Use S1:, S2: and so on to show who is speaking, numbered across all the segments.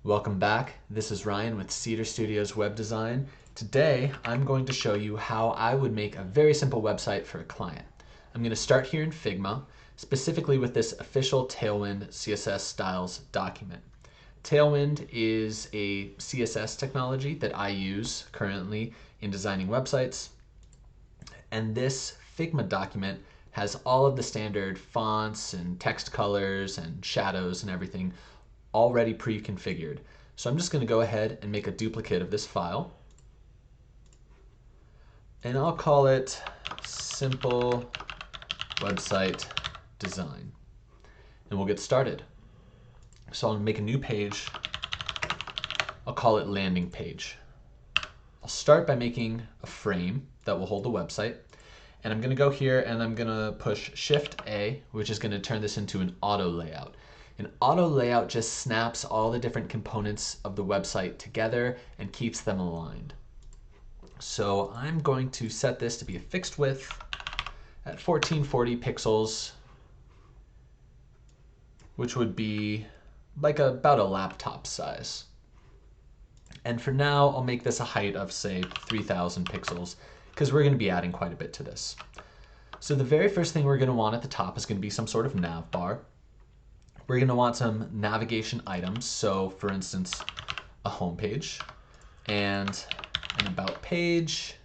S1: Welcome back. This is Ryan with Cedar Studios Web Design. Today, I'm going to show you how I would make a very simple website for a client. I'm going to start here in Figma, specifically with this official Tailwind CSS styles document. Tailwind is a CSS technology that I use currently in designing websites. And this Figma document has all of the standard fonts and text colors and shadows and everything already pre-configured. So I'm just going to go ahead and make a duplicate of this file. And I'll call it Simple Website Design. And we'll get started. So I'll make a new page. I'll call it Landing Page. I'll start by making a frame that will hold the website. And I'm going to go here and I'm going to push Shift A, which is going to turn this into an auto layout. An auto layout just snaps all the different components of the website together and keeps them aligned. So I'm going to set this to be a fixed width at 1440 pixels, which would be like about a laptop size. And for now, I'll make this a height of, say, 3000 pixels, because we're going to be adding quite a bit to this. So the very first thing we're going to want at the top is going to be some sort of nav bar. We're going to want some navigation items. So for instance, a home page and an about page,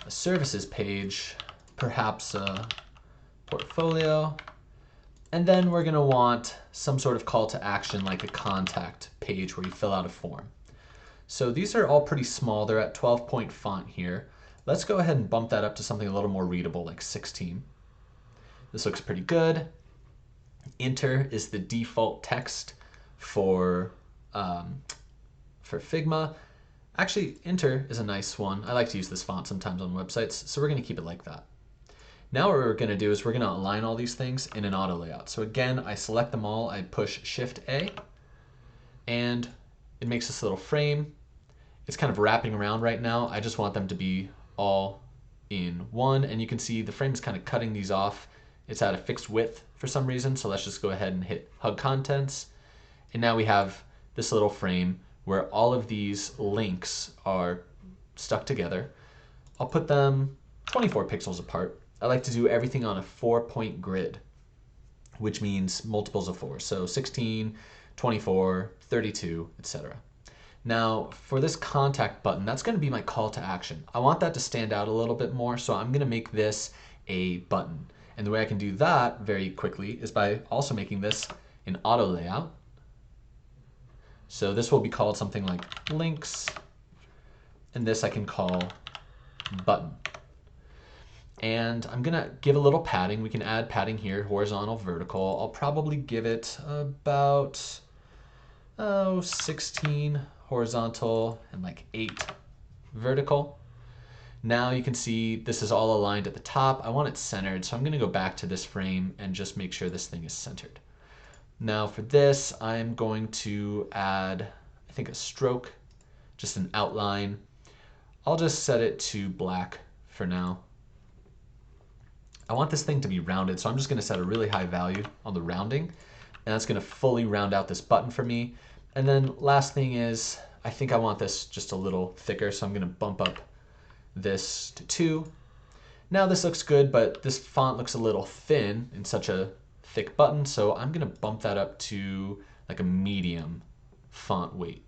S1: a services page, perhaps a portfolio. And then we're going to want some sort of call to action like a contact page where you fill out a form. So these are all pretty small. They're at 12-point font here. Let's go ahead and bump that up to something a little more readable like 16. This looks pretty good. Enter is the default text for Figma. Actually, Enter is a nice one. I like to use this font sometimes on websites, so we're going to keep it like that. Now what we're going to do is we're going to align all these things in an auto layout. So again, I select them all, I push Shift A, and it makes this little frame. It's kind of wrapping around right now. I just want them to be all in one, and you can see the frame is kind of cutting these off. It's at a fixed width for some reason, so let's just go ahead and hit Hug Contents. And now we have this little frame where all of these links are stuck together. I'll put them 24 pixels apart. I like to do everything on a 4-point grid, which means multiples of 4. So 16, 24, 32, etc. Now for this contact button, that's going to be my call to action. I want that to stand out a little bit more, so I'm going to make this a button. And the way I can do that very quickly is by also making this an auto layout. So this will be called something like links, and this I can call button. And I'm gonna give a little padding. We can add padding here, horizontal, vertical. I'll probably give it about 16 horizontal and like 8 vertical. Now you can see this is all aligned at the top. I want it centered, so I'm going to go back to this frame and just make sure this thing is centered. Now for this, I'm going to add, I think, a stroke, just an outline. I'll just set it to black for now. I want this thing to be rounded, so I'm just going to set a really high value on the rounding, and that's going to fully round out this button for me. And then last thing is, I think I want this just a little thicker, so I'm going to bump up this to 2. Now this looks good, but this font looks a little thin in such a thick button, so I'm going to bump that up to like a medium font weight.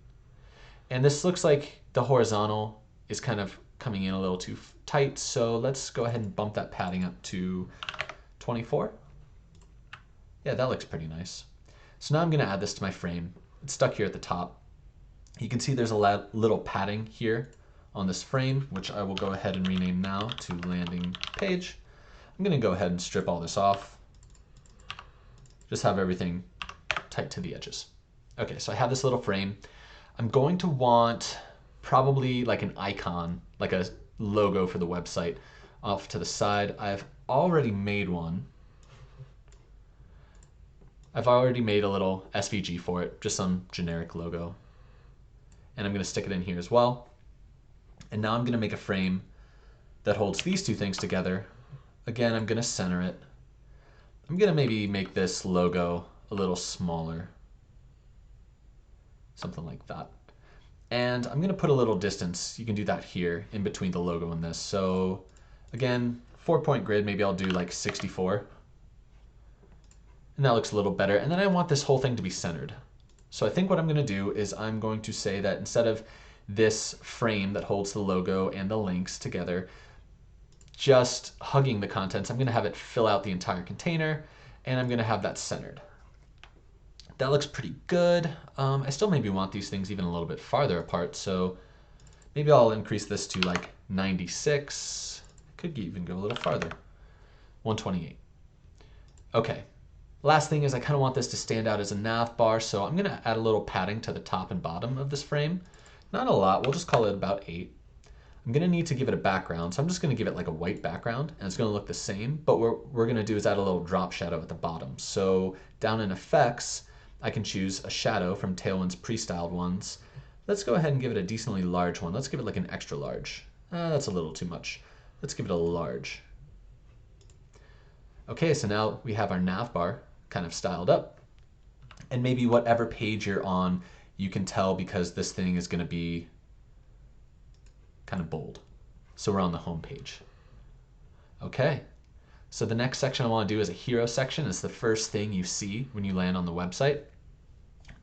S1: And this looks like the horizontal is kind of coming in a little too tight, so let's go ahead and bump that padding up to 24. Yeah, that looks pretty nice. So now I'm going to add this to my frame. It's stuck here at the top. You can see there's a little padding here on this frame, which I will go ahead and rename now to landing page. I'm going to go ahead and strip all this off. Just have everything tight to the edges. Okay, so I have this little frame. I'm going to want probably like an icon, like a logo for the website off to the side. I've already made one. I've already made a little SVG for it, just some generic logo. And I'm going to stick it in here as well. And now I'm going to make a frame that holds these two things together. Again, I'm going to center it. I'm going to maybe make this logo a little smaller. something like that. And I'm gonna put a little distance, you can do that here, in between the logo and this. So again, 4-point grid, maybe I'll do like 64. And that looks a little better. And then I want this whole thing to be centered. So I think what I'm gonna do is I'm going to say that instead of this frame that holds the logo and the links together, just hugging the contents, I'm gonna have it fill out the entire container, and I'm gonna have that centered. That looks pretty good. I still maybe want these things even a little bit farther apart, so maybe I'll increase this to like 96. Could even go a little farther. 128. Okay. Last thing is I kind of want this to stand out as a nav bar, so I'm going to add a little padding to the top and bottom of this frame. Not a lot, we'll just call it about 8. I'm going to need to give it a background, so I'm just going to give it like a white background, and it's going to look the same, but what we're going to do is add a little drop shadow at the bottom. So down in Effects, I can choose a shadow from Tailwind's pre-styled ones. Let's go ahead and give it a decently large one. Let's give it like an extra large. That's a little too much. Let's give it a large. Okay, so now we have our nav bar kind of styled up. And maybe whatever page you're on, you can tell because this thing is going to be kind of bold. So we're on the home page. Okay, so the next section I want to do is a hero section. It's the first thing you see when you land on the website.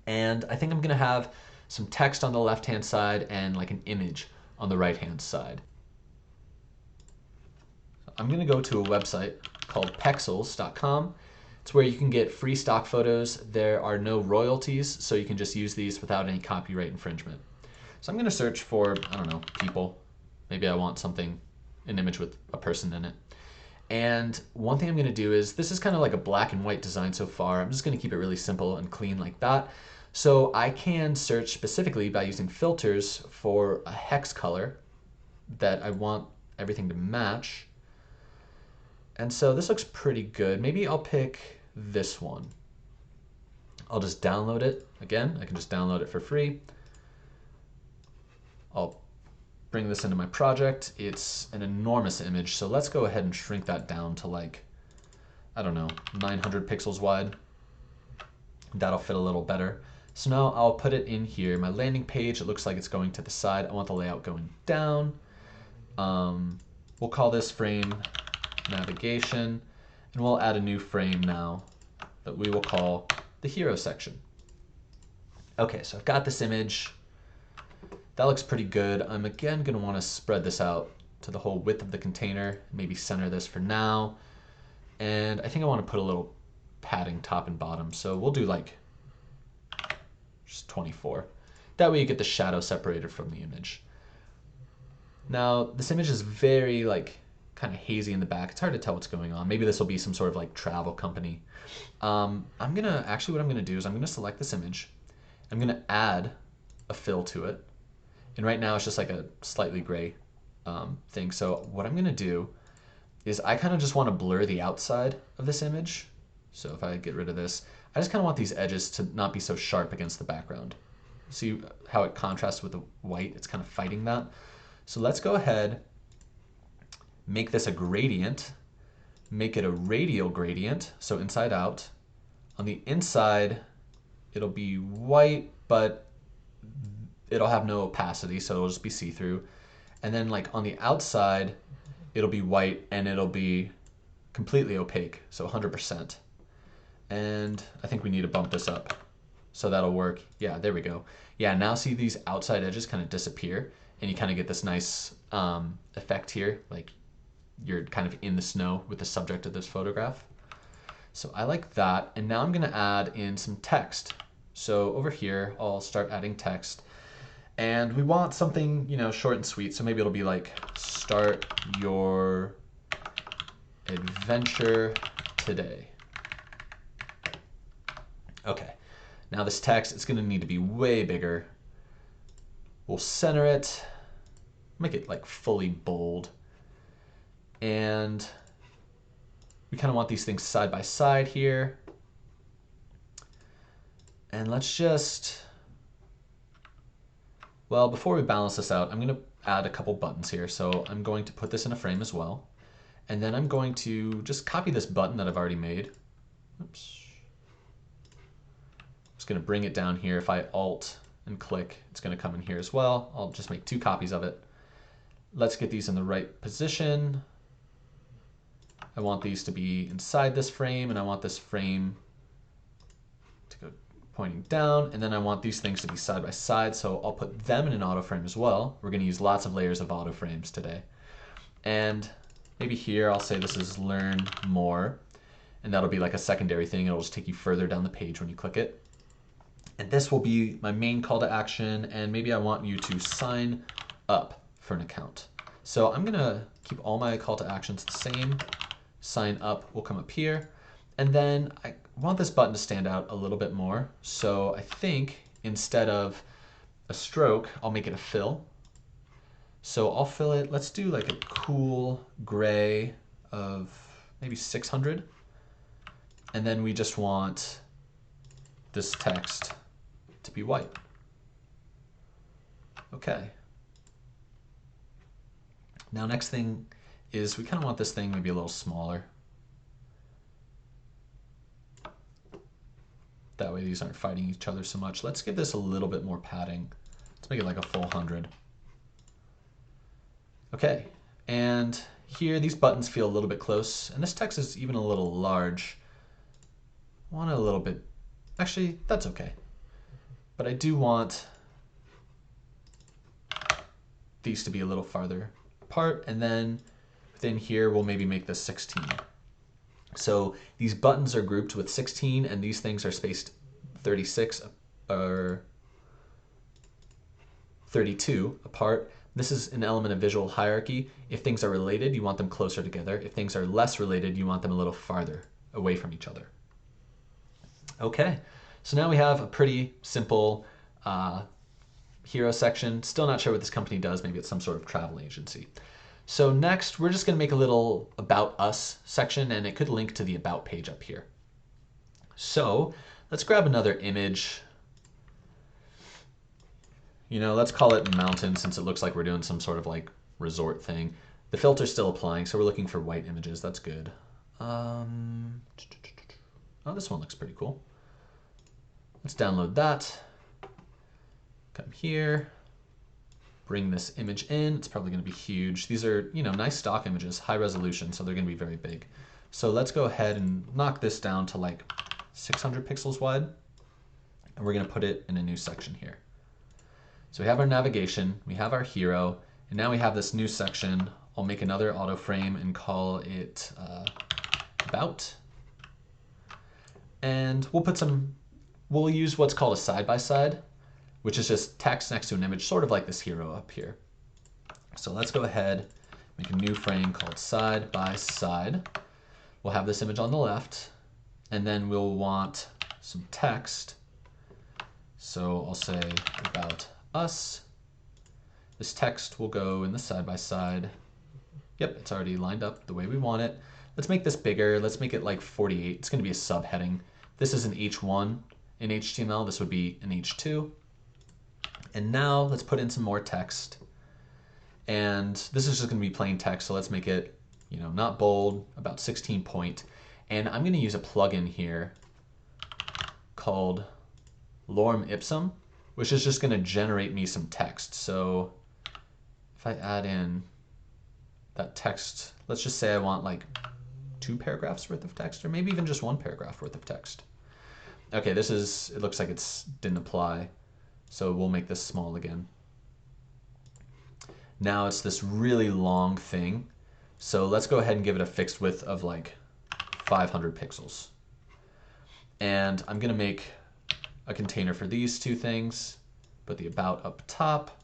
S1: And I think I'm going to have some text on the left-hand side and like an image on the right-hand side. I'm going to go to a website called pexels.com. It's where you can get free stock photos. There are no royalties, so you can just use these without any copyright infringement. So I'm going to search for, I don't know, people. Maybe I want something, an image with a person in it. And one thing I'm going to do is, this is kind of like a black and white design so far. I'm just going to keep it really simple and clean like that. So I can search specifically by using filters for a hex color that I want everything to match. And so this looks pretty good. Maybe I'll pick this one. I'll just download it. Again, I can just download it for free. I'll bring this into my project. It's an enormous image, so let's go ahead and shrink that down to like, I don't know, 900 pixels wide. That'll fit a little better. So now I'll put it in here. My landing page, it looks like it's going to the side. I want the layout going down. We'll call this frame navigation, and we'll add a new frame now that we will call the hero section. Okay, so I've got this image. That looks pretty good. I'm again going to want to spread this out to the whole width of the container, maybe center this for now. And I think I want to put a little padding top and bottom. So we'll do like just 24. That way you get the shadow separated from the image. Now this image is very like kind of hazy in the back. It's hard to tell what's going on. Maybe this will be some sort of like travel company. What I'm gonna do is I'm gonna select this image. I'm gonna add a fill to it. And right now it's just like a slightly gray thing. So what I'm gonna do is I kind of just want to blur the outside of this image. So if I get rid of this, I just kind of want these edges to not be so sharp against the background. See how it contrasts with the white? It's kind of fighting that. So let's go ahead, make this a gradient, make it a radial gradient, so inside out. On the inside, it'll be white, but it'll have no opacity, so it'll just be see-through. And then like on the outside, it'll be white and it'll be completely opaque, so 100%. And I think we need to bump this up. So that'll work. Yeah, there we go. Yeah, now see these outside edges kind of disappear, and you kind of get this nice effect here, like you're kind of in the snow with the subject of this photograph. So I like that. And now I'm going to add in some text. So over here, I'll start adding text. And we want something, you know, short and sweet. So maybe it'll be like, start your adventure today. Okay, now this text, it's gonna need to be way bigger. We'll center it, make it like fully bold. And we kind of want these things side by side here. And let's just, well, before we balance this out, I'm gonna add a couple buttons here. So I'm going to put this in a frame as well. And then I'm going to just copy this button that I've already made. Oops. Just gonna bring it down here. If I Alt and click, it's going to come in here as well. I'll just make 2 copies of it. Let's get these in the right position. I want these to be inside this frame, and I want this frame to go pointing down, and then I want these things to be side by side, so I'll put them in an auto frame as well. We're going to use lots of layers of auto frames today. And maybe here I'll say this is learn more, and that'll be like a secondary thing. It'll just take you further down the page when you click it. And this will be my main call to action, and maybe I want you to sign up for an account. So I'm gonna keep all my call to actions the same. Sign up will come up here. And then I want this button to stand out a little bit more. So I think instead of a stroke, I'll make it a fill. So I'll fill it, let's do like a cool gray of maybe 600. And then we just want this text to be white. Okay. Now next thing is we kind of want this thing maybe a little smaller. That way these aren't fighting each other so much. Let's give this a little bit more padding. Let's make it like a full 100. Okay, and here these buttons feel a little bit close, and this text is even a little large. I want it a little bit, actually that's okay. But I do want these to be a little farther apart, and then within here we'll maybe make this 16. So these buttons are grouped with 16, and these things are spaced 36 or 32 apart. This is an element of visual hierarchy. If things are related, you want them closer together. If things are less related, you want them a little farther away from each other. Okay, so now we have a pretty simple hero section. Still not sure what this company does. Maybe it's some sort of travel agency. So next, we're just going to make a little About Us section, and it could link to the About page up here. So let's grab another image. You know, let's call it mountain, since it looks like we're doing some sort of like resort thing. The filter's still applying, so we're looking for white images. That's good. Oh, this one looks pretty cool. Let's download that. Come here. Bring this image in. It's probably going to be huge. These are, you know, nice stock images, high resolution, so they're going to be very big. So let's go ahead and knock this down to like 600 pixels wide, and we're going to put it in a new section here. So we have our navigation, we have our hero, and now we have this new section. I'll make another auto frame and call it About. And we'll use what's called a side-by-side, which is just text next to an image, sort of like this hero up here. So let's go ahead, make a new frame called side by side. We'll have this image on the left, and then we'll want some text. So I'll say About Us. This text will go in the side by side. Yep, it's already lined up the way we want it. Let's make this bigger. Let's make it like 48. It's going to be a subheading. This is an H1 in HTML. This would be an H2. And now let's put in some more text. And this is just going to be plain text, so let's make it, you know, not bold, about 16 point. And I'm going to use a plugin here called Lorem Ipsum, which is just going to generate me some text. So if I add in that text, let's just say I want like 2 paragraphs worth of text, or maybe even just 1 paragraph worth of text. Okay, this is, it looks like it's didn't apply. So we'll make this small again. Now it's this really long thing. So let's go ahead and give it a fixed width of like 500 pixels. And I'm going to make a container for these 2 things. Put the About up top.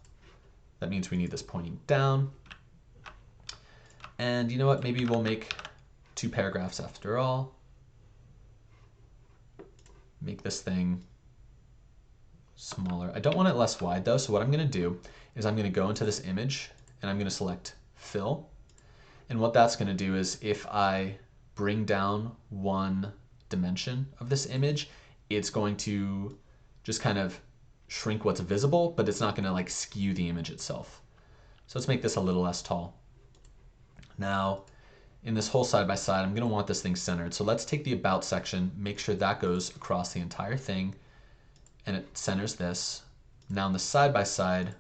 S1: That means we need this pointing down. And you know what? Maybe we'll make 2 paragraphs after all. Make this thing smaller. I don't want it less wide though, so what I'm going to do is I'm going to go into this image and I'm going to select Fill. And what that's going to do is if I bring down 1 dimension of this image, it's going to just kind of shrink what's visible, but it's not going to like skew the image itself. So let's make this a little less tall. Now, in this whole side by side, I'm going to want this thing centered. So let's take the About section, make sure that goes across the entire thing, and it centers this. Now on the side by side,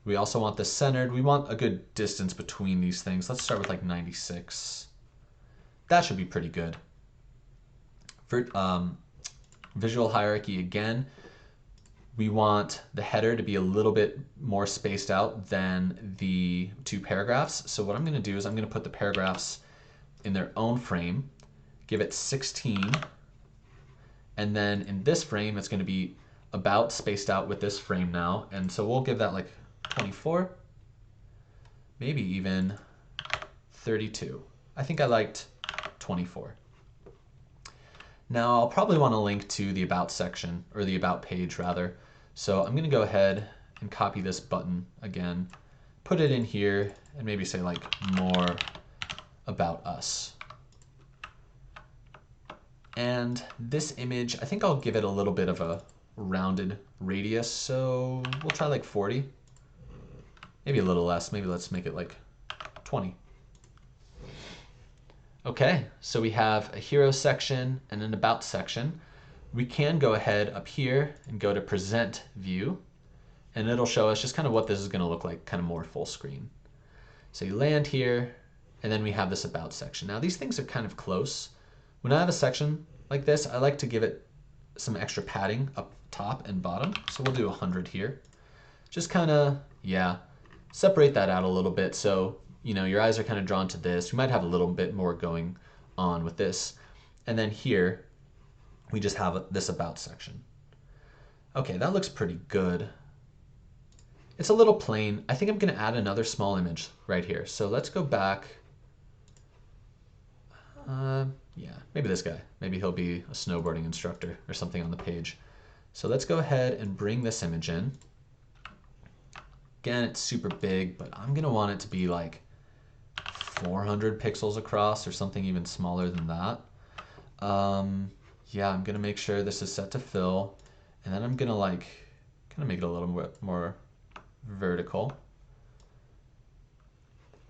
S1: we also want this centered. We want a good distance between these things. Let's start with like 96. That should be pretty good. For visual hierarchy again, we want the header to be a little bit more spaced out than the two paragraphs. So what I'm going to do is I'm going to put the paragraphs in their own frame, give it 16, and then in this frame it's going to be about spaced out with this frame now, and so we'll give that like 24, maybe even 32. I think I liked 24. Now I'll probably want to link to the about section, or the about page rather. So I'm going to go ahead and copy this button again, put it in here, and maybe say like more about us. And this image, I think I'll give it a little bit of a rounded radius, so we'll try like 40. Maybe a little less, maybe let's make it like 20. Okay, so we have a hero section and an about section. We can go ahead up here and go to present view, and it'll show us just kind of what this is going to look like, kind of more full screen. So you land here, and then we have this about section. Now these things are kind of close. When I have a section like this, I like to give it some extra padding up top and bottom. So we'll do 100 here. Just kind of, yeah, separate that out a little bit so you know your eyes are kind of drawn to this. You might have a little bit more going on with this. And then here, we just have this about section. Okay, that looks pretty good. It's a little plain. I think I'm going to add another small image right here. So let's go back. Yeah, maybe this guy. Maybe he'll be a snowboarding instructor or something on the page. So let's go ahead and bring this image in. Again, it's super big, but I'm going to want it to be like 400 pixels across or something even smaller than that. Yeah, I'm going to make sure this is set to fill, and then I'm going to like kind of make it a little bit more vertical.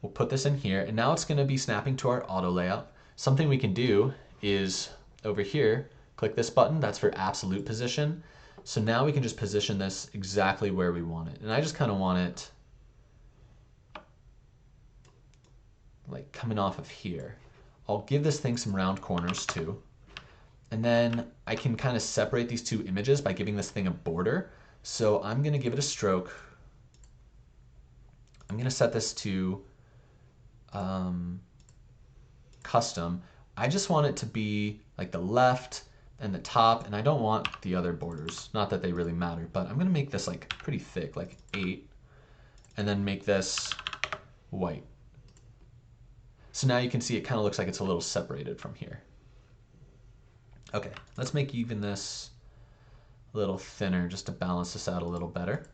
S1: We'll put this in here, and now it's going to be snapping to our auto layout. Something we can do is over here, click this button, that's for absolute position. So now we can just position this exactly where we want it. And I just kind of want it like coming off of here. I'll give this thing some round corners too. And then I can kind of separate these two images by giving this thing a border. So I'm going to give it a stroke. I'm going to set this to custom. I just want it to be like the left and the top, and I don't want the other borders. Not that they really matter, but I'm going to make this like pretty thick, like 8, and then make this white. So now you can see it kind of looks like it's a little separated from here. Okay, let's make even this a little thinner just to balance this out a little better.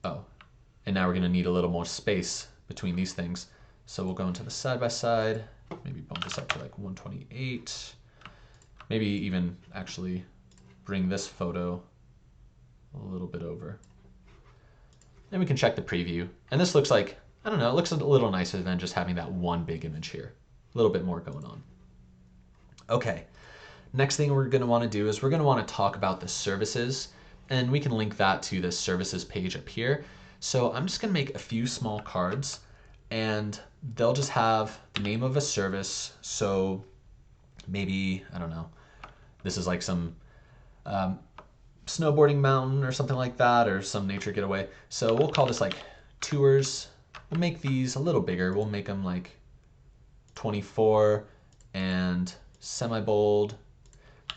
S1: Oh, and now we're going to need a little more space between these things. So we'll go into the side by side, maybe bump this up to like 128. Maybe even actually bring this photo a little bit over. Then we can check the preview. And this looks like, I don't know, it looks a little nicer than just having that one big image here. A little bit more going on. Okay, next thing we're going to want to do is we're going to want to talk about the services, and we can link that to the services page up here. So I'm just going to make a few small cards, and they'll just have the name of a service. So maybe, I don't know, this is like some snowboarding mountain or something like that, or some nature getaway. So we'll call this like tours. We'll make these a little bigger. We'll make them like 24 and semi-bold.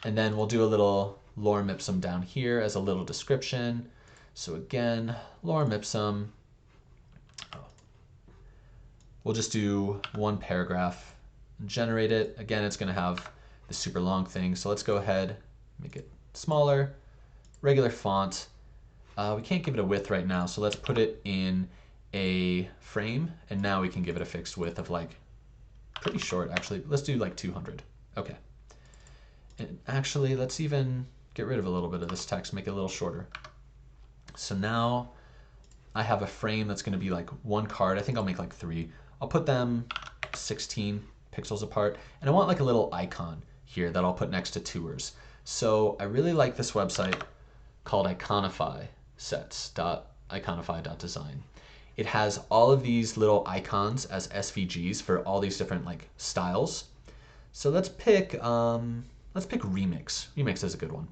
S1: And then we'll do a little lorem ipsum down here as a little description. So again, lorem ipsum. We'll just do one paragraph and generate it. Again, it's going to have this super long thing. So let's go ahead, make it smaller, regular font. We can't give it a width right now, so let's put it in a frame, and now we can give it a fixed width of like pretty short, actually. Let's do like 200. Okay. And actually, let's even get rid of a little bit of this text, make it a little shorter. So now I have a frame that's going to be like one card. I think I'll make like 3. I'll put them 16 pixels apart, and I want like a little icon here that I'll put next to tours. So I really like this website called iconify sets.iconify.design. It has all of these little icons as SVGs for all these different like styles. So let's pick Remix. Remix is a good one.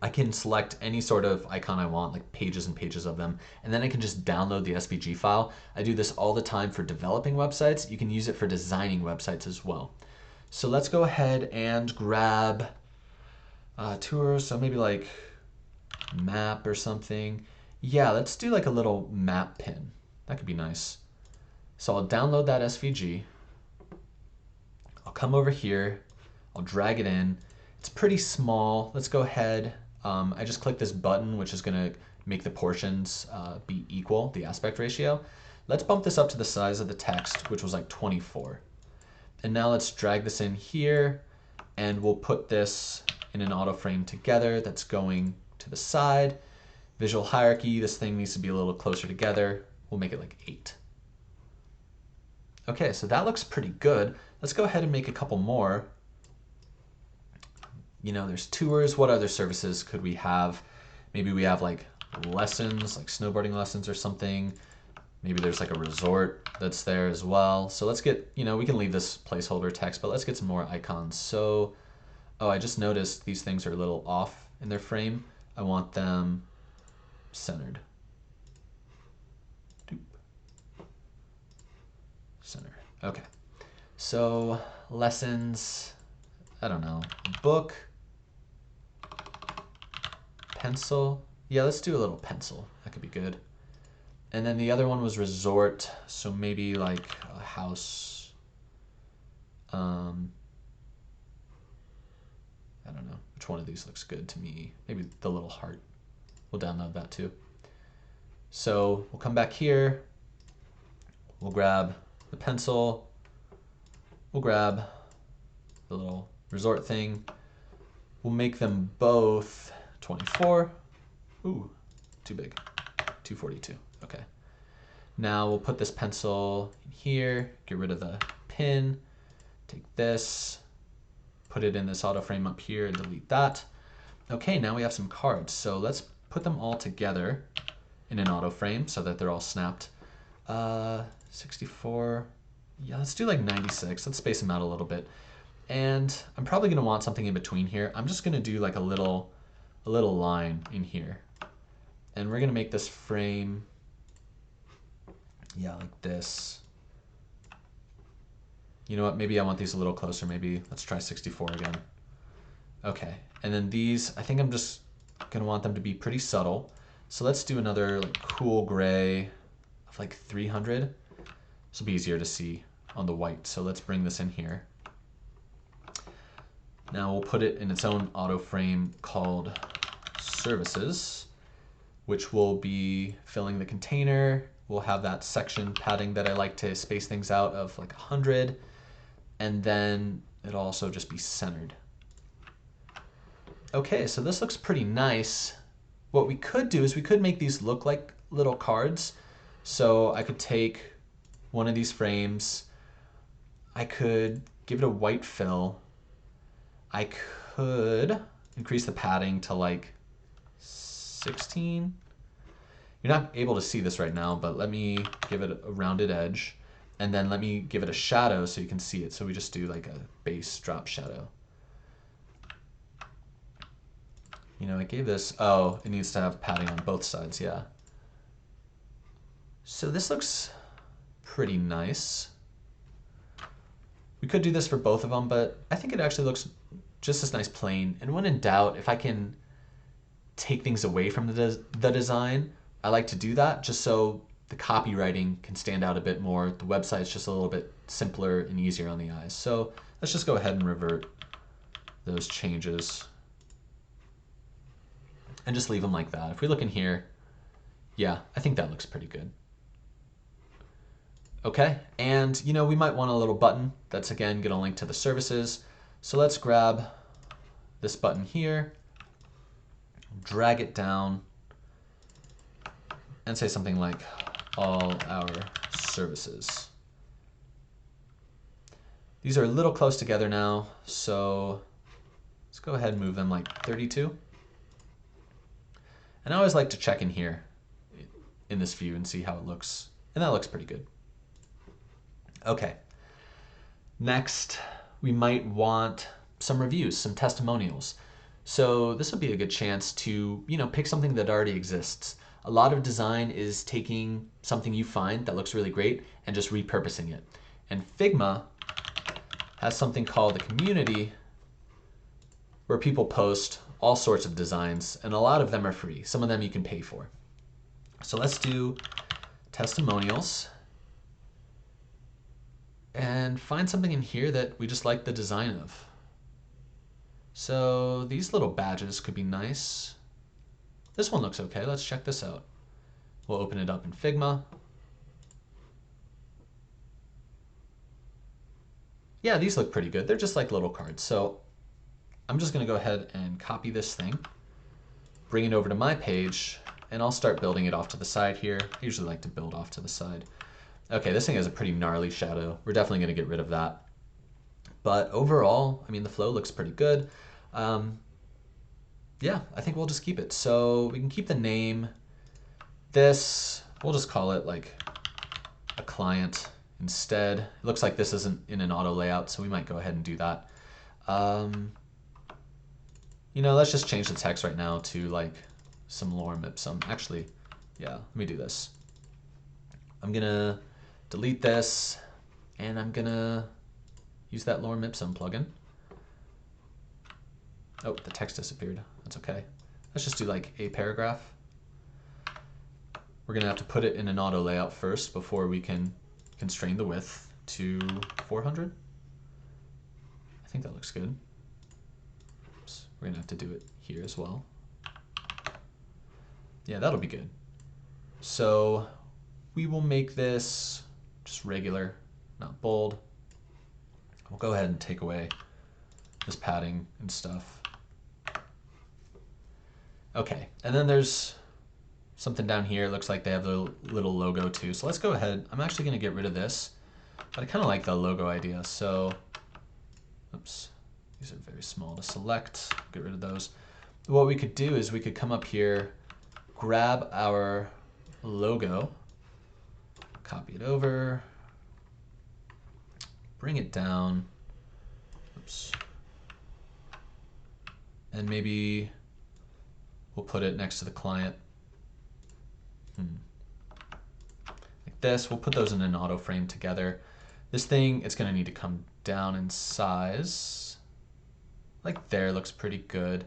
S1: I can select any sort of icon I want, like pages and pages of them, and then I can just download the SVG file. I do this all the time for developing websites. You can use it for designing websites as well. So let's go ahead and grab tours, so maybe like map or something. Yeah, let's do like a little map pin. That could be nice. So I'll download that SVG. I'll come over here. I'll drag it in. It's pretty small. Let's go ahead. I just click this button, which is going to make the portions be equal, the aspect ratio. Let's bump this up to the size of the text, which was like 24. And now let's drag this in here, and we'll put this in an auto frame together that's going to the side. Visual hierarchy, this thing needs to be a little closer together. We'll make it like 8. Okay, so that looks pretty good. Let's go ahead and make a couple more. You know, there's tours. What other services could we have? Maybe we have like lessons, like snowboarding lessons or something. Maybe there's like a resort that's there as well. So let's get, you know, we can leave this placeholder text, but let's get some more icons. So, oh, I just noticed these things are a little off in their frame. I want them centered. Doop. Center. Okay. So lessons, I don't know, book, pencil. Yeah, let's do a little pencil. That could be good. And then the other one was resort, so maybe like a house. I don't know which one of these looks good to me. Maybe the little heart. We'll download that too. So we'll come back here. We'll grab the pencil. We'll grab the little resort thing. We'll make them both 24. Ooh, too big. 242. Okay. Now we'll put this pencil in here, get rid of the pin, take this, put it in this auto frame up here and delete that. Okay, now we have some cards. So let's put them all together in an auto frame so that they're all snapped. 64. Yeah, let's do like 96. Let's space them out a little bit. And I'm probably going to want something in between here. I'm just going to do like a little line in here. And we're going to make this frame, yeah, like this. You know what? Maybe I want these a little closer. Maybe let's try 64 again. Okay. And then these, I think I'm just going to want them to be pretty subtle. So let's do another like cool gray of like 300. This will be easier to see on the white. So let's bring this in here. Now we'll put it in its own auto frame called services, which will be filling the container. We'll have that section padding that I like to space things out of like 100. And then it'll also just be centered. Okay, so this looks pretty nice. What we could do is we could make these look like little cards. So I could take one of these frames. I could give it a white fill. I could increase the padding to like 16. You're not able to see this right now, but let me give it a rounded edge. And then let me give it a shadow so you can see it. So we just do like a base drop shadow. You know, I gave this, oh, it needs to have padding on both sides, yeah. So this looks pretty nice. We could do this for both of them, but I think it actually looks just as nice plain. And when in doubt, if I can take things away from the design, I like to do that just so the copywriting can stand out a bit more. The website's just a little bit simpler and easier on the eyes. So let's just go ahead and revert those changes and just leave them like that. If we look in here, yeah, I think that looks pretty good. Okay, and you know, we might want a little button that's again gonna link to the services. So let's grab this button here, drag it down, and say something like all our services. These are a little close together now, so let's go ahead and move them like 32. And I always like to check in here in this view and see how it looks. And that looks pretty good. Okay. Next, we might want some reviews, some testimonials. So this would be a good chance to, pick something that already exists. A lot of design is taking something you find that looks really great and just repurposing it. And Figma has something called the community where people post all sorts of designs, and a lot of them are free. Some of them you can pay for. So let's do testimonials and find something in here that we just like the design of. So these little badges could be nice. This one looks okay. Let's check this out. We'll open it up in Figma. Yeah, these look pretty good. They're just like little cards. So I'm just going to go ahead and copy this thing, bring it over to my page, and I'll start building it off to the side here. I usually like to build off to the side. Okay, this thing has a pretty gnarly shadow. We're definitely going to get rid of that. But overall, I mean, the flow looks pretty good. Yeah, I think we'll just keep it. So we can keep the name. This, we'll just call it like a client instead. It looks like this isn't in an auto layout, so we might go ahead and do that. Let's just change the text right now to like some lorem ipsum. Actually, yeah, let me do this. I'm gonna delete this, and I'm gonna use that lorem ipsum plugin. Oh, the text disappeared. That's okay. Let's just do like a paragraph. We're gonna have to put it in an auto layout first before we can constrain the width to 400. I think that looks good. Oops. We're gonna have to do it here as well. Yeah, that'll be good. So we will make this just regular, not bold. We'll go ahead and take away this padding and stuff. Okay, and then there's something down here. It looks like they have the little logo too. So let's go ahead. I'm actually gonna get rid of this, but I kind of like the logo idea. So, oops, these are very small to select. Get rid of those. What we could do is we could come up here, grab our logo, copy it over, bring it down, oops, and maybe we'll put it next to the client. Like this, we'll put those in an auto frame together. This thing, it's gonna need to come down in size. Like there, looks pretty good.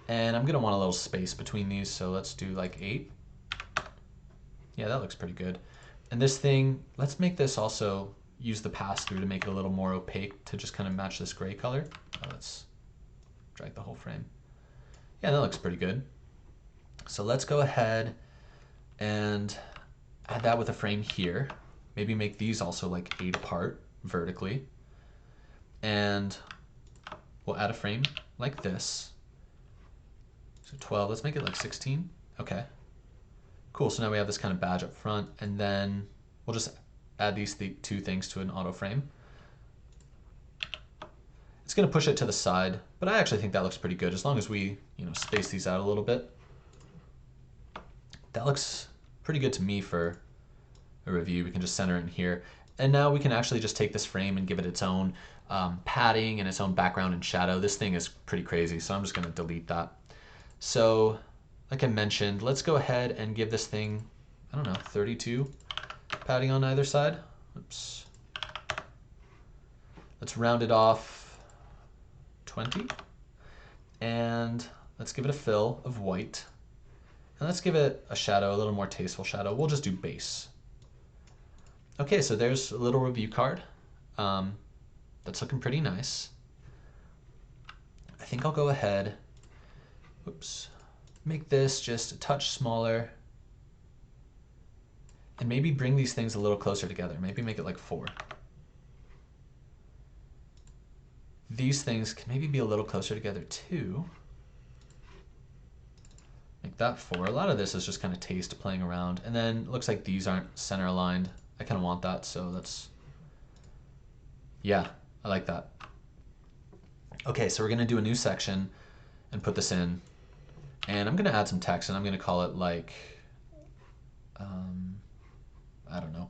S1: And I'm gonna want a little space between these, so let's do like 8. Yeah, that looks pretty good. And this thing, let's make this also use the pass-through to make it a little more opaque to just kind of match this gray color. Let's drag the whole frame. Yeah, that looks pretty good. So let's go ahead and add that with a frame here. Maybe make these also like 8 apart vertically. And we'll add a frame like this. So 12, let's make it like 16. Okay. Cool, so now we have this kind of badge up front, and then we'll just add these two things to an auto frame. It's gonna push it to the side, but I actually think that looks pretty good as long as we, space these out a little bit. That looks pretty good to me for a review. We can just center it in here. And now we can actually just take this frame and give it its own padding and its own background and shadow. This thing is pretty crazy, so I'm just gonna delete that. So, like I mentioned, let's go ahead and give this thing, 32 padding on either side. Oops. Let's round it off 20. And let's give it a fill of white. And let's give it a shadow, a little more tasteful shadow. We'll just do base. Okay, so there's a little review card. That's looking pretty nice. I think I'll go ahead, make this just a touch smaller. And maybe bring these things a little closer together. Maybe make it like 4. These things can maybe be a little closer together too. Make that 4. A lot of this is just kind of taste playing around. And then it looks like these aren't center aligned. I kind of want that, so that's, yeah, I like that. Okay, so we're gonna do a new section and put this in. And I'm going to add some text, and I'm going to call it like, I don't know,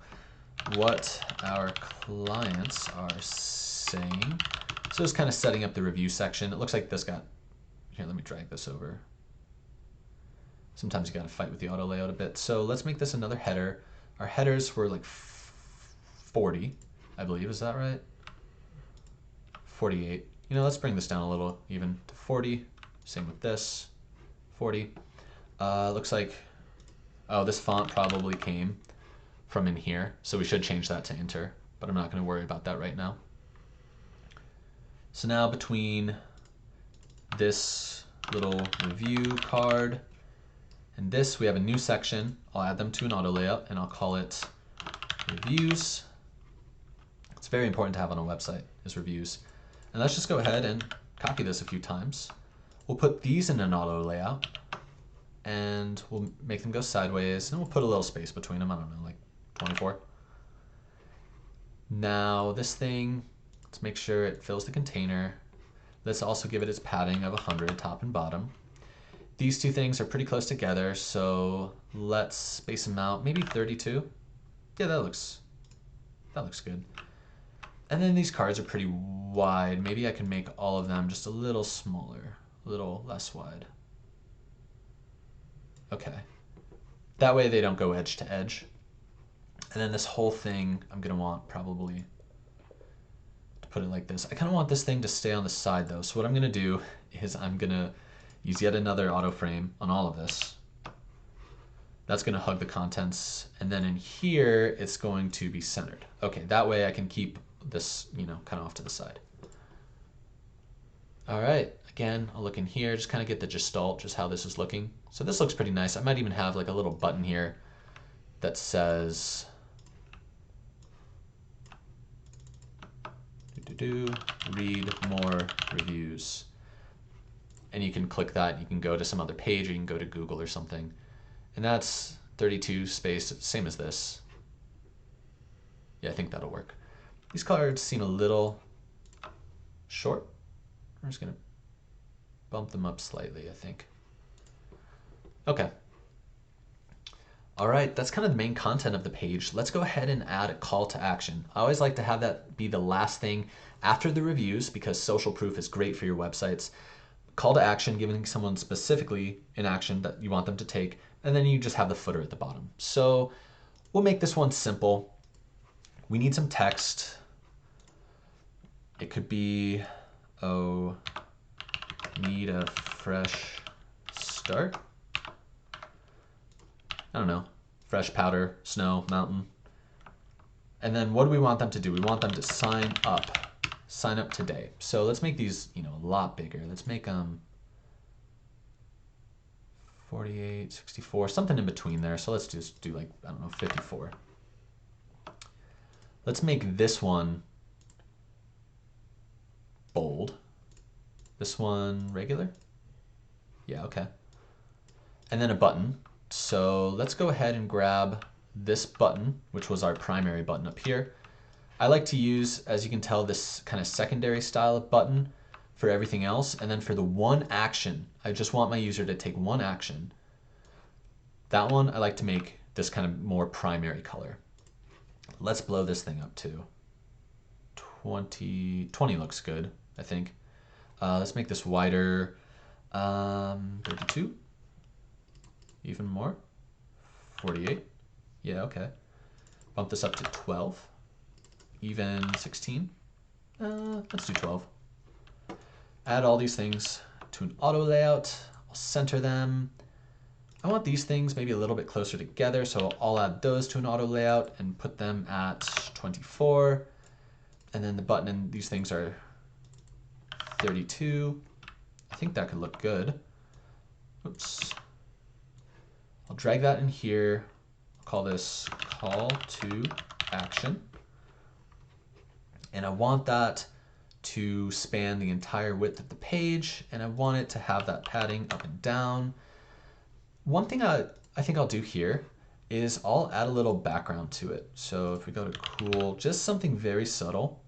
S1: what our clients are saying. So it's kind of setting up the review section. It looks like this got, here, let me drag this over. Sometimes you got to fight with the auto layout a bit. So let's make this another header. Our headers were like 40, I believe. Is that right? 48. You know, let's bring this down a little, even to 40. Same with this, 40. Looks like, oh, this font probably came from in here, so we should change that to enter, but I'm not going to worry about that right now. So now between this little review card and this, we have a new section. I'll add them to an auto layout, and I'll call it reviews. It's very important to have on a website, is reviews. And let's just go ahead and copy this a few times. We'll put these in an auto layout, and we'll make them go sideways, and we'll put a little space between them, I don't know, like 24. Now this thing, let's make sure it fills the container. Let's also give it its padding of 100, top and bottom. These two things are pretty close together, so let's space them out, maybe 32. Yeah, that looks good. And then these cards are pretty wide. Maybe I can make all of them just a little smaller, a little less wide. Okay. That way they don't go edge to edge. And then this whole thing, I'm gonna want probably to put it like this. I kind of want this thing to stay on the side though. So what I'm gonna do is I'm gonna use yet another auto frame on all of this. That's gonna hug the contents. And then in here, it's going to be centered. Okay, that way I can keep this, you know, kind of off to the side. All right, again, I'll look in here, just kind of get the gestalt, just how this is looking. So this looks pretty nice. I might even have like a little button here that says, read more reviews. And you can click that, you can go to some other page, or you can go to Google or something. And that's 32 space, same as this. Yeah, I think that'll work. These cards seem a little short. I'm just gonna bump them up slightly, I think. Okay. All right, that's kind of the main content of the page. Let's go ahead and add a call to action. I always like to have that be the last thing after the reviews because social proof is great for your websites. Call to action, giving someone specifically an action that you want them to take, and then you just have the footer at the bottom. So we'll make this one simple. We need some text. It could be, oh, need a fresh start. I don't know, fresh powder, snow, mountain. And then what do we want them to do? We want them to sign up today. So let's make these, you know, a lot bigger. Let's make them 48, 64, something in between there. So let's just do like, I don't know, 54. Let's make this one bold. This one regular? Yeah, okay. And then a button. So let's go ahead and grab this button, which was our primary button up here. I like to use, as you can tell, this kind of secondary style of button for everything else. And then for the one action, I just want my user to take one action. That one, I like to make this kind of more primary color. Let's blow this thing up to 20 looks good, I think. Let's make this wider, 32. Even more, 48. Yeah, okay. Bump this up to 12. Even 16. Let's do 12. Add all these things to an auto layout. I'll center them. I want these things maybe a little bit closer together, so I'll add those to an auto layout and put them at 24. And then the button and these things are 32. I think that could look good. Oops. I'll drag that in here. I'll call this call to action. And I want that to span the entire width of the page, and I want it to have that padding up and down. One thing I think I'll do here is I'll add a little background to it. So if we go to cool, just something very subtle.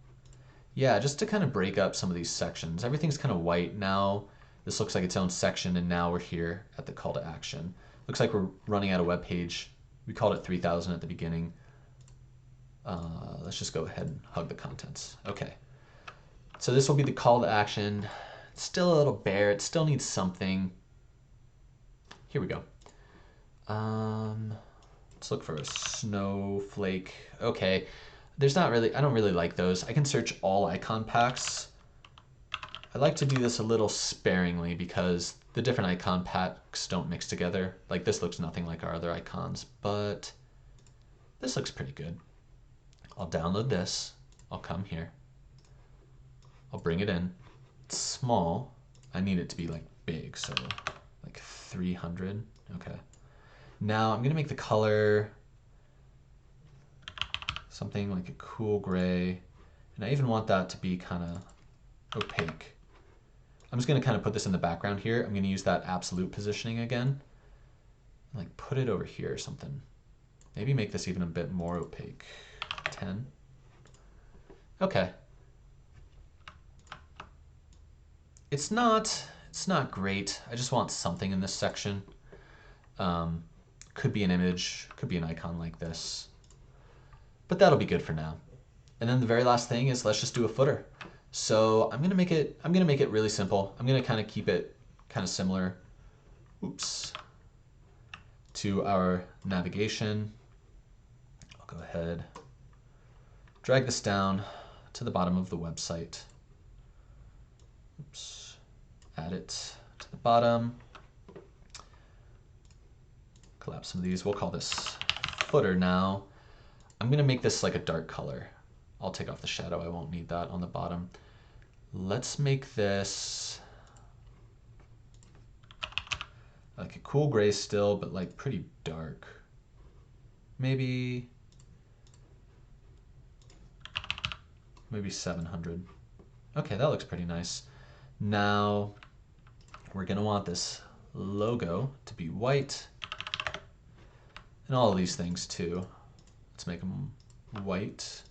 S1: Yeah, just to kind of break up some of these sections. Everything's kind of white now. This looks like its own section, and now we're here at the call to action. Looks like we're running out of web page. We called it 3000 at the beginning. Let's just go ahead and hug the contents. Okay. So this will be the call to action. It's still a little bare. It still needs something. Here we go. Let's look for a snowflake. Okay. There's not really, I don't really like those. I can search all icon packs. I like to do this a little sparingly because the different icon packs don't mix together. Like this looks nothing like our other icons, but this looks pretty good. I'll download this. I'll come here. I'll bring it in. It's small. I need it to be like big, so like 300. Okay. Now I'm gonna make the color something like a cool gray, and I even want that to be kind of opaque. I'm just gonna kind of put this in the background here. I'm gonna use that absolute positioning again. Like put it over here or something. Maybe make this even a bit more opaque. 10. Okay. It's not great. I just want something in this section. Could be an image, could be an icon like this. But that'll be good for now. And then the very last thing is let's just do a footer. So I'm gonna make it really simple. I'm gonna kind of keep it kind of similar, to our navigation. I'll go ahead, drag this down to the bottom of the website. Add it to the bottom. Collapse some of these. We'll call this footer now. I'm gonna make this like a dark color. I'll take off the shadow. I won't need that on the bottom. Let's make this like a cool gray still, but like pretty dark. Maybe 700. Okay, that looks pretty nice. Now we're gonna want this logo to be white, and all of these things too. Let's make them white.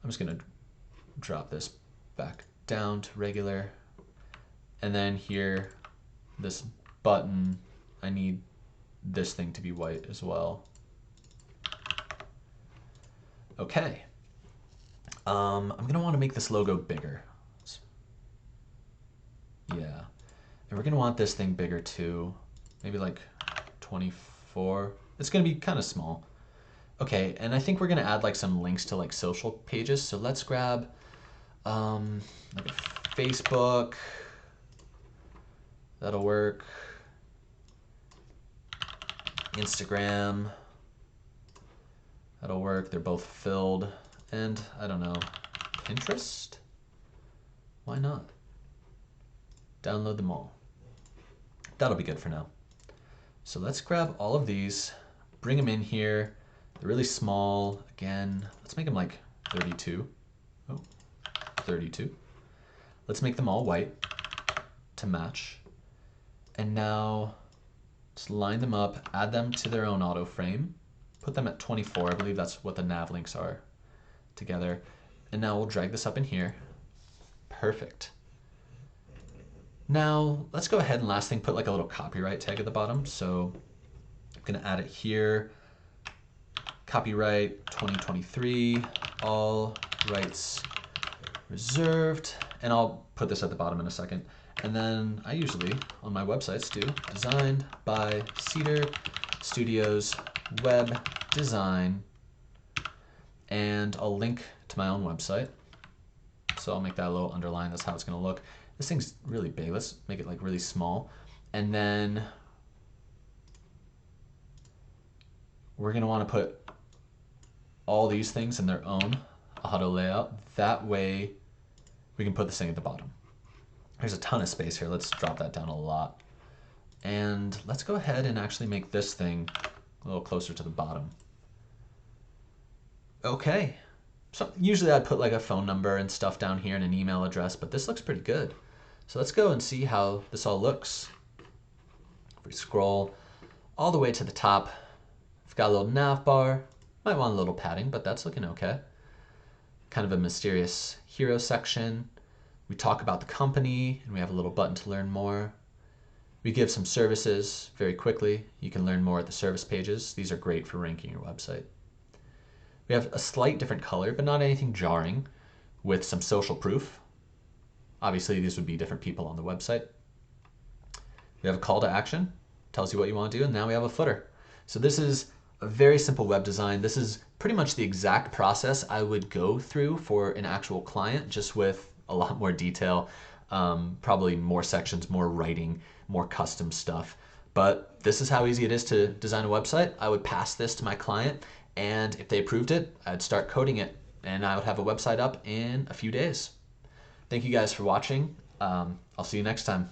S1: I'm just gonna drop this back down to regular. And then here, this button, I need this thing to be white as well. Okay. I'm gonna wanna make this logo bigger. Yeah. And we're gonna want this thing bigger too. Maybe like 24. It's gonna be kind of small. Okay, and I think we're gonna add like some links to like social pages. So let's grab like a Facebook. That'll work. Instagram. That'll work. They're both filled. And I don't know, Pinterest? Why not? Download them all. That'll be good for now. So let's grab all of these, bring them in here. They're really small. Again, let's make them like 32. Oh, 32. Let's make them all white to match. And now just line them up, add them to their own auto frame, put them at 24. I believe that's what the nav links are together. And now we'll drag this up in here. Perfect. Now let's go ahead and last thing, put like a little copyright tag at the bottom. So I'm gonna add it here. Copyright 2023, all rights reserved. And I'll put this at the bottom in a second. And then I usually, on my websites, do designed by Cedar Studios Web Design. And I'll link to my own website. So I'll make that a little underline. That's how it's gonna look. This thing's really big. Let's make it like really small. And then we're gonna wanna put all these things in their own auto layout. That way we can put this thing at the bottom. There's a ton of space here. Let's drop that down a lot. And let's go ahead and actually make this thing a little closer to the bottom. Okay. So usually I'd put like a phone number and stuff down here and an email address, but this looks pretty good. So let's go and see how this all looks. If we scroll all the way to the top, I've got a little nav bar. Might want a little padding, but that's looking okay. Kind of a mysterious hero section. We talk about the company, and we have a little button to learn more. We give some services very quickly. You can learn more at the service pages. These are great for ranking your website. We have a slight different color, but not anything jarring, with some social proof. Obviously, these would be different people on the website. We have a call to action, tells you what you want to do, and now we have a footer. So this is a very simple web design. This is pretty much the exact process I would go through for an actual client, just with a lot more detail, probably more sections, more writing, more custom stuff. But this is how easy it is to design a website. I would pass this to my client, and if they approved it, I'd start coding it, and I would have a website up in a few days. Thank you guys for watching. I'll see you next time.